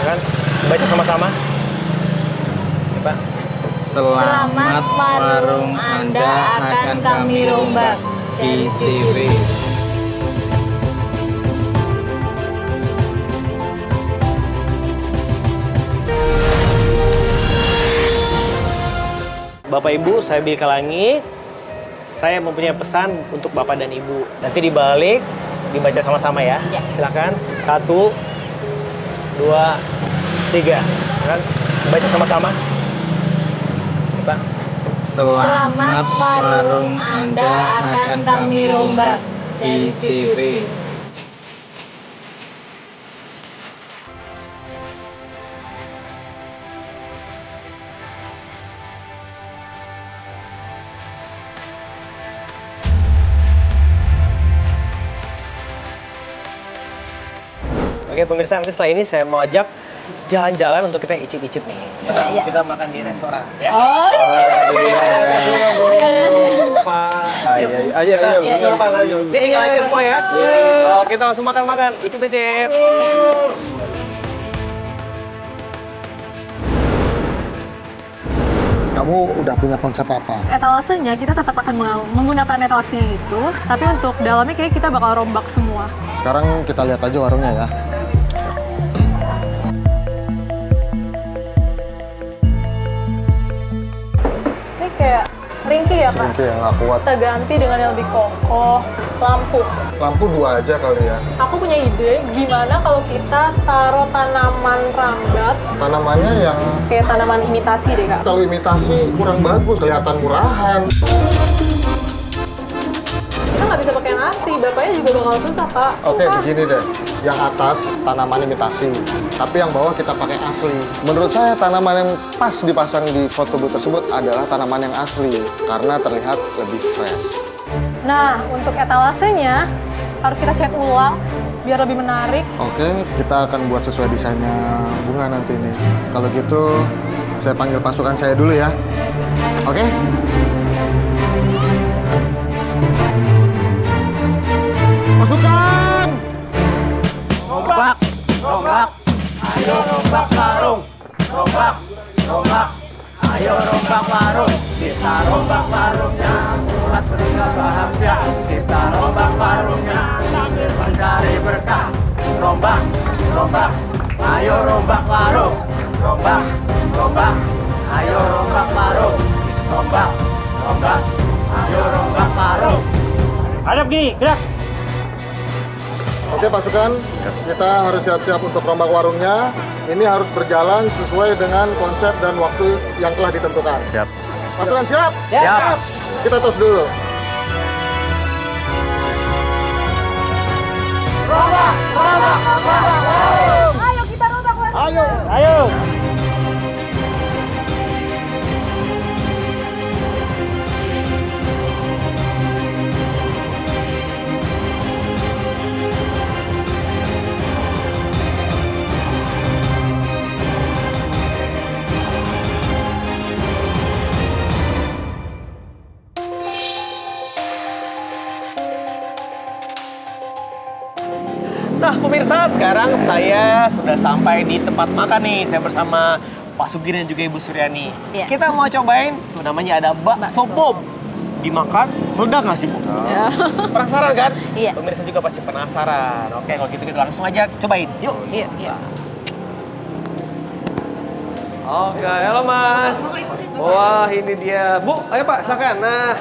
kan? Baca sama-sama. Ya, Pak. Selamat warung Anda akan kami rombak di TV. Bapak Ibu, saya Billy Kalangi. Saya mempunyai pesan untuk Bapak dan Ibu. Nanti dibalik, dibaca sama-sama ya. Ya. Silakan. 1, 2, 3. Kan? Baca sama-sama. Ya, Pak. Selamat warung Anda akan kami rombak di TV. Oke pemirsa, nanti setelah ini saya mau ajak jalan-jalan untuk kita icip-icip nih. Iya. Kita makan di restoran. Ya. Oh, Ayo, Pak, lanjut. Ini aja semua ya. Oh, kita langsung makan-makan, icip-icip. Kamu udah punya konsep apa? Etalasenya kita tetap akan menggunakan etalasenya itu, tapi untuk dalamnya kayak kita bakal rombak semua. Sekarang kita lihat aja warungnya ya. Ini kayak ringkih ya Kak? Oke, yang nggak kuat. Kita ganti dengan yang lebih kokoh, lampu. Lampu 2 aja kali ya. Aku punya ide, gimana kalau kita taruh tanaman rambat, Tanamannya yang kayak tanaman imitasi deh Kak. kalau imitasi kurang bagus, kelihatan murahan. Kita nggak bisa pakai yang asli, bapaknya juga bakal susah Kak. Oke, Susah. begini deh. Yang atas tanaman imitasi, tapi yang bawah kita pakai asli. Menurut saya tanaman yang pas dipasang di foto booth tersebut adalah tanaman yang asli karena terlihat lebih fresh. Nah, untuk etalasenya harus kita cat ulang biar lebih menarik. Oke, kita akan buat sesuai desainnya bunga nanti nih. Kalau gitu, saya panggil pasukan saya dulu ya. Oke? Pasukan! Rombak, rombak, ayo rombak warung. Rombak, rombak, ayo rombak warung. Kita rombak warungnya, buat mereka bahagia. Kita rombak warungnya, sambil mencari berkah. Rombak, rombak, ayo rombak warung. Rombak, rombak, ayo rombak warung. Rombak, rombak, ayo rombak warung. Hadap gini, gerak. Oke pasukan, kita harus siap-siap untuk rombak warungnya. Ini harus berjalan sesuai dengan konsep dan waktu yang telah ditentukan. Siap. Pasukan siap? Siap. Kita tos dulu. Rombak, rombak, rombak, warung. Ayo kita rombak warung. Ayo! Ayo. Nah pemirsa, sekarang saya sudah sampai di tempat makan nih. Saya bersama Pak Sugi dan juga Ibu Suryani. Iya. Kita mau cobain, tuh namanya ada bakso bom. Dimakan, meledak nggak sih Bu? Penasaran kan? Iya. Pemirsa juga pasti penasaran. Oke, kalau gitu kita langsung aja cobain. Yuk. Yuk, yuk. Oke, halo Mas. Wah ini dia. Bu, ayo Pak, silakan. Nah,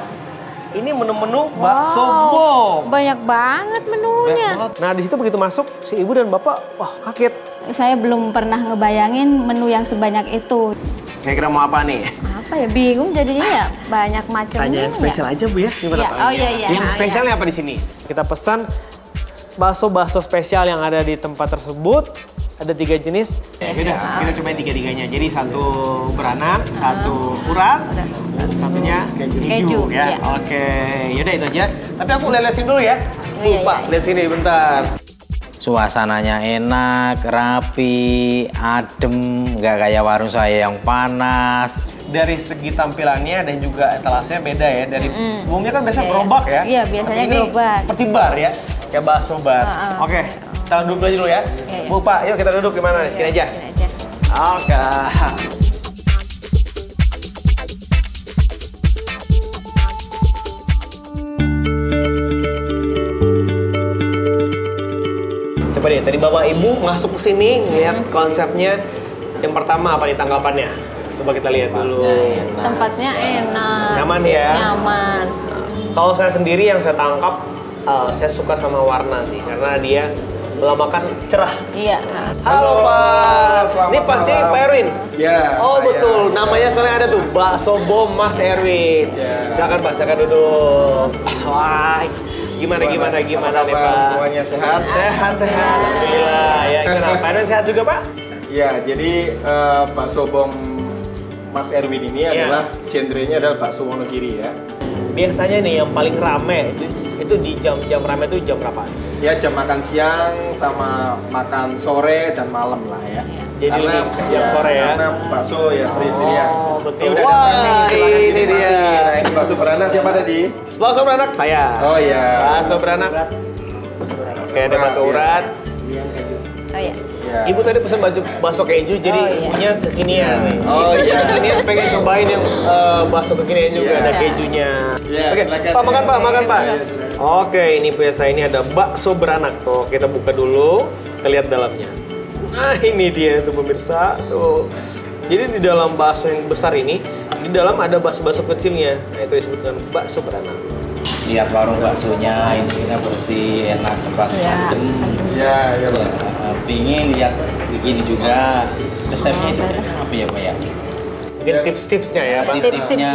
ini menu-menu bakso bom. Banyak banget menunya. Banyak banget. Nah, di situ begitu masuk, si ibu dan bapak, wah kaget. Saya belum pernah ngebayangin menu yang sebanyak itu. Kira-kira mau apa nih? Apa ya, bingung jadinya ya, banyak macam. Tanya yang spesial aja Bu ya. Gimana Iya, Pak? oh iya, iya. Yang spesialnya apa di sini? Kita pesan bakso-bakso spesial yang ada di tempat tersebut. Ada 3 jenis. Yaudah, kita cobain 3-3-nya. Jadi 1 beranak, 1 urat, satunya keju ya. Iya. Oke, yaudah itu aja. Tapi aku lihat sini dulu ya. Oh, iya, Pak, iya. lihat sini bentar. Suasananya enak, rapi, adem, nggak kayak warung saya yang panas. Dari segi tampilannya dan juga etalasenya beda ya. Dari umumnya kan biasa gerobak ya. Iya, biasanya Tapi ini gerobak. seperti bar ya, kayak bakso bar. Oke, kita duduk aja dulu ya. Iya, iya. Bu, Pak, yuk kita duduk di mana? Sini aja. Sini aja. Oke. Coba deh, tadi Bapak Ibu masuk ke sini ngeliat konsepnya. Yang pertama apa nih tanggapannya? Coba kita lihat dulu. Tempatnya enak. Nyaman ya? Nyaman. Kalau saya sendiri yang saya tangkap, saya suka sama warna sih, karena dia melambangkan cerah. Iya. Halo Pak, selamat ini pasti malam. Pak Erwin? Ya, Oh saya. betul, namanya soalnya ada tuh, Bakso Bom Mas Erwin. Ya. Silakan Pak, silakan duduk. Wah, gimana nih Apa Pak? kabar? Semuanya sehat? Sehat, Alhamdulillah. Ya, gimana? Pak Erwin sehat juga Pak? Ya, jadi bakso bom Mas Erwin ini Iya. adalah genrenya adalah bakso Wonogiri ya. Biasanya nih yang paling rame, itu di jam-jam rame itu jam berapa? Ya jam makan siang sama makan sore dan malam lah ya. Jadi lebih siang sore ya? Karena bakso ya istri-istrian. Oh, betul. Ini udah datang nih, Wah, silakan ini dinikmati. dia. Nah ini bakso beranak siapa tadi? Bakso beranak saya. Oh iya. Bakso beranak. Oke, ada bakso urat. Oh iya. Ya. Ibu tadi pesan bakso keju, jadi Oh, iya. punya kekinian nih. Oh, iya. Kekinian pengen cobain yang bakso kekinian juga, Iya. ada kejunya. Iya, Oke, silakan. Pak makan Pak, makan Pak. Iya, silakan. Oke, ini punya saya ini ada bakso beranak. Tuh, kita buka dulu, kita lihat dalamnya. Nah, ini dia tuh pemirsa. Tuh. Jadi di dalam bakso yang besar ini, di dalam ada bakso-bakso kecilnya. Nah, itu disebut dengan bakso beranak. Lihat warung baksonya, ini bersih, enak, tempat Iya. adem. Ya, ya. Terus, pingin lihat begini juga. Resepnya itu apa ya Pak ya? Mungkin tips-tipsnya ya Pak. Tips-tipsnya.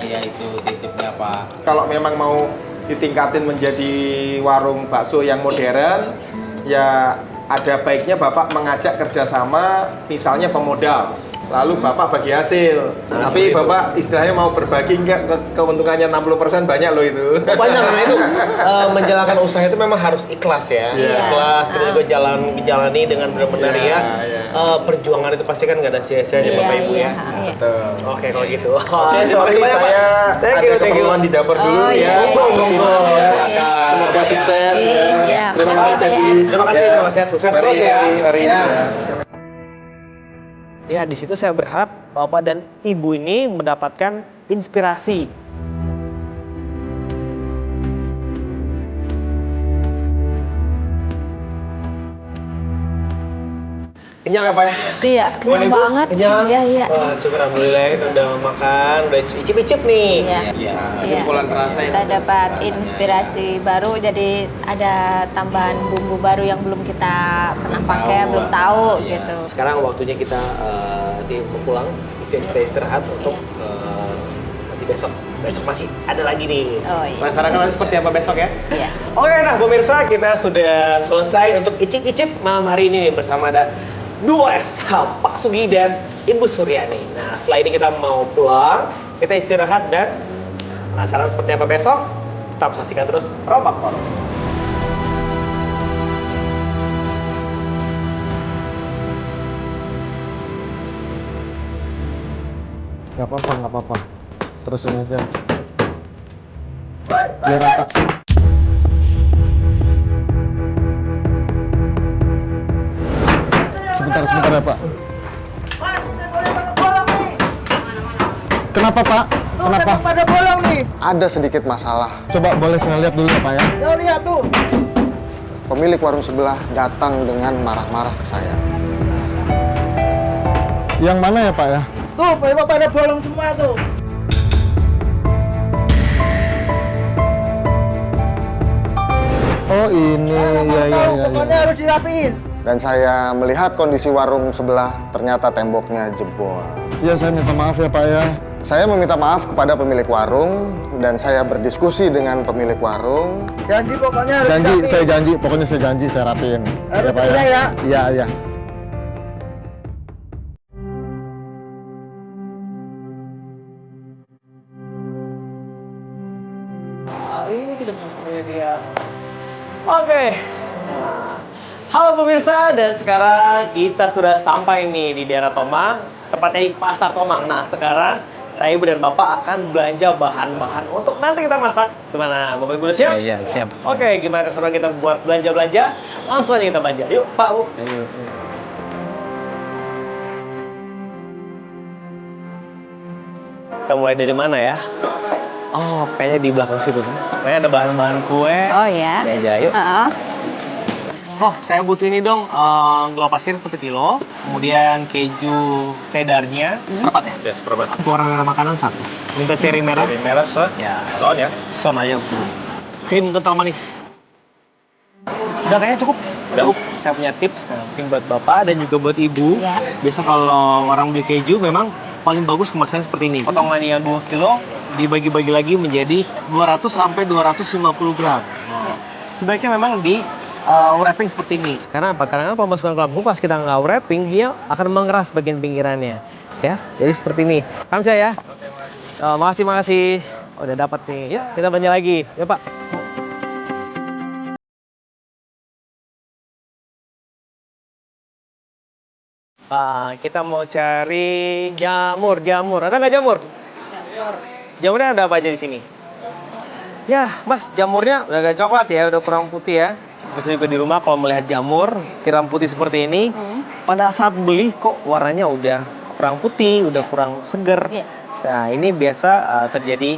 Ya itu tip-tipnya Pak. Kalau memang mau ditingkatin menjadi warung bakso yang modern, ya ada baiknya Bapak mengajak kerjasama, misalnya pemodal, lalu Bapak bagi hasil. Tapi Bapak istilahnya mau berbagi nggak keuntungannya 60% banyak loh itu. Banyak karena itu menjalankan usaha itu memang harus ikhlas ya. Iya. Ikhlas, kita juga dijalani dengan benar-benar Iya, ya. iya. Perjuangan itu pasti kan nggak ada sia-sianya Iya, Bapak Ibu iya. ya. Iya. Betul. Oke kalau gitu. Oke, Terima sorry kasih banyak, Pak. saya Thank ada you, thank you. keperluan di dapur dulu Oh, ya. iya. Monggo. Semoga sukses. Iya, Terima makasih, kasih. Pak, ya. Terima kasih, terima kasih. Sukses Mari, terus ya. mari. Ya, di situ saya berharap Bapak dan Ibu ini mendapatkan inspirasi. Kenyang ya Pak ya? Iya, kenyang banget. Kenyang? Iya, iya. Wah, syukur alhamdulillah kita udah makan, udah icip-icip nih. Iya. Iya. Kesimpulan rasa Kita dapat inspirasi baru, jadi ada tambahan bumbu baru yang belum kita pernah pakai, tahu, belum tahu iya. gitu. Sekarang waktunya kita pulang, kita istirahat untuk nanti besok. Besok masih ada lagi nih. Oh, iya. Penasaran kan nanti seperti apa besok ya? Iya. Oke, nah pemirsa kita sudah selesai untuk icip-icip malam hari ini nih bersama ada dua SH, Pak Sugi dan Ibu Suryani. Nah, setelah ini kita mau pulang, kita istirahat dan penasaran seperti apa besok? Tetap saksikan terus Rombak Porong. Nggak apa-apa, nggak apa-apa. Terusin aja. Biar rata. Sebentar ya Pak. Kenapa Pak? Kenapa? Pada bolong nih. Ada sedikit masalah. Coba boleh saya lihat dulu ya Pak ya. Yo lihat tuh. Pemilik warung sebelah datang dengan marah-marah ke saya. Yang mana ya Pak ya? Tuh, pada bolong semua tuh. Oh ini, ya. Pokoknya harus dirapiin. Dan saya melihat kondisi warung sebelah, ternyata temboknya jebol. Ya, saya minta maaf ya Pak ya. Saya meminta maaf kepada pemilik warung, dan saya berdiskusi dengan pemilik warung. Janji pokoknya harus Janji, dirapiin. saya janji, pokoknya saya janji, saya rapiin. Harus Pak segera ya. Iya. Ini tidak masalahnya dia. Oke. Halo pemirsa, dan sekarang kita sudah sampai nih di daerah Tomang, tepatnya di Pasar Tomang. Nah, sekarang saya Ibu dan Bapak akan belanja bahan-bahan untuk nanti kita masak. Gimana? Bapak Ibu udah siap? Iya, siap. Oke, gimana keseruan kita buat belanja-belanja? Langsung aja kita belanja. Yuk, Pak, Bu. Ayo. Kita mulai dari mana ya? Oh, kayaknya di belakang situ kan. Kayaknya ada bahan-bahan kue. Oh ya. Ini aja, yuk. Heeh. Oh, saya butuh ini dong, gula pasir 1 kilo, kemudian keju cheddarnya seperempat ya? Ya, seperempat. Warna makanan 1. Minta cherry merah. Cherry merah, son? Ya. Son ya? Son aja. Krim kental manis. Udah kayaknya cukup. Udah. Saya punya tips, mungkin buat bapak dan juga buat ibu. Ya. Biasa kalau orang beli keju memang paling bagus kemasannya seperti ini. Potongan yang 2 kilo dibagi-bagi lagi menjadi 200 sampai 250 gram. Sebaiknya memang di wrapping seperti ini. Karena apa? Karena kalau masukkan ke dalam kulkas kita nggak wrapping, dia akan mengeras bagian pinggirannya. Ya, jadi seperti ini. Kamsa ya. Makasih. Oh, udah dapat nih. Yuk, kita belanja lagi. Ya Pak. Kita mau cari jamur. Ada nggak jamur? Jamurnya ada apa aja di sini? Ya, Mas, jamurnya udah agak coklat ya, udah kurang putih ya. Bisa juga di rumah kalau melihat jamur tiram putih seperti ini, pada saat beli kok warnanya udah kurang putih, udah kurang seger. Nah, ini biasa terjadi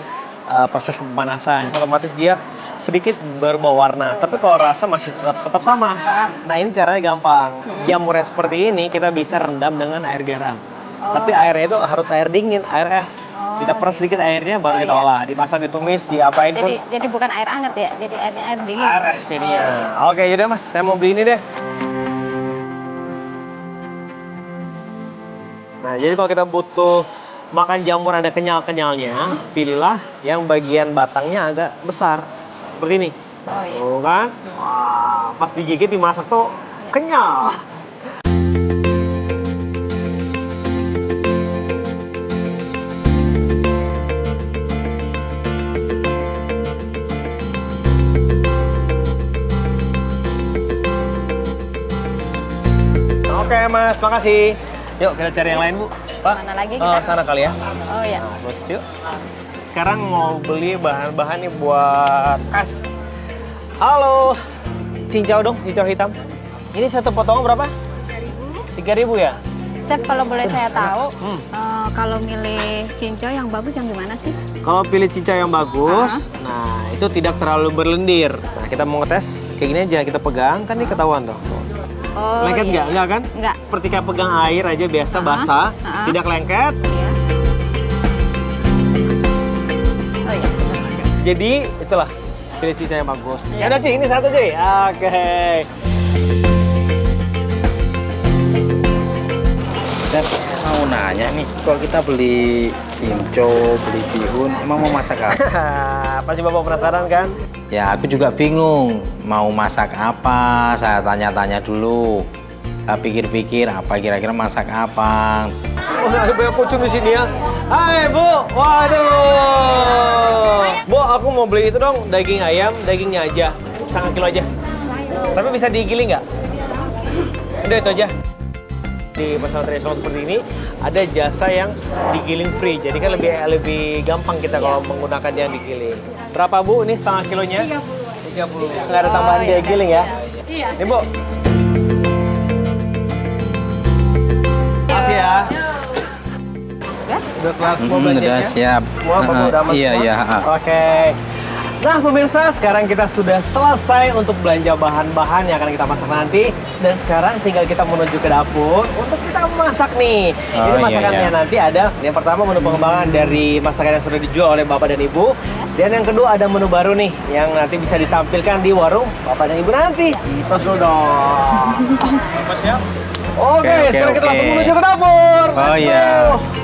proses pemanasan. Otomatis dia sedikit berubah warna, tapi kalau rasa masih tetap sama. Nah, ini caranya gampang. Jamurnya seperti ini kita bisa rendam dengan air garam. Tapi airnya itu harus air dingin, air es. Kita peras sedikit airnya baru kita olah, dimasak, ditumis, diapain pun. Jadi bukan air hangat ya, jadi air dingin. Air es jadinya. Oke, yaudah Mas, saya mau beli ini deh. Nah, jadi kalau kita butuh makan jamur ada kenyal-kenyalnya, pilihlah yang bagian batangnya agak besar. Seperti ini. Oh iya. Tuh kan? Wah, pas digigit dimasak tuh kenyal. Oke Mas, makasih. Yuk kita cari yang lain Bu. Pak, Mana lagi kita? sana kali ya. Oh ya. Terus yuk. Sekarang mau beli bahan-bahan nih buat es. Halo, cincau dong, cincau hitam. Ini satu potongan berapa? 3.000 ya? Chef, kalau boleh saya tahu, kalau milih cincau yang bagus yang gimana sih? Kalau pilih cincau yang bagus, nah itu tidak terlalu berlendir. Nah kita mau ngetes, kayak gini aja kita pegang, kan ini ketahuan tuh. Oh, Lengket iya. nggak? Nggak kan? Nggak. Seperti kayak pegang air aja biasa basah, tidak lengket. Iya. Oh iya. Jadi itulah pilih cincau yang bagus. Ya udah Ci, ini satu Ci. Oke. Dan mau nanya nih, kalau kita beli cincau, beli bihun, emang mau masak apa? Pasti Bapak penasaran kan? Ya aku juga bingung, mau masak apa, saya tanya-tanya dulu. Saya pikir-pikir apa kira-kira masak apa. Oh, ada banyak kucing di sini ya. Hai Bu, waduh. Bu, aku mau beli itu dong, daging ayam, dagingnya aja. 1/2 kilo aja. Tapi bisa digiling nggak? Udah itu aja. Di pasar tradisional seperti ini ada jasa yang digiling free, jadi kan lebih gampang kita kalau menggunakan yang digiling. Berapa Bu ini 1/2 kilonya? 30. Nggak ada tambahan biaya giling ya? Iya. Ini Bu. Makasih ya. Udah kelar semua belanjanya? Udah siap. Semua Bapak udah aman Iya, semua? iya. Oke. Nah pemirsa, sekarang kita sudah selesai untuk belanja bahan-bahan yang akan kita masak nanti. Dan sekarang tinggal kita menuju ke dapur untuk kita masak nih. Oh, Ini masakannya iya. nanti ada, yang pertama menu pengembangan dari masakan yang sudah dijual oleh Bapak dan Ibu. Dan yang kedua ada menu baru nih, yang nanti bisa ditampilkan di warung Bapak dan Ibu nanti. Terus dulu dong. Oke, sekarang kita langsung menuju ke dapur. Oh Let's iya. go.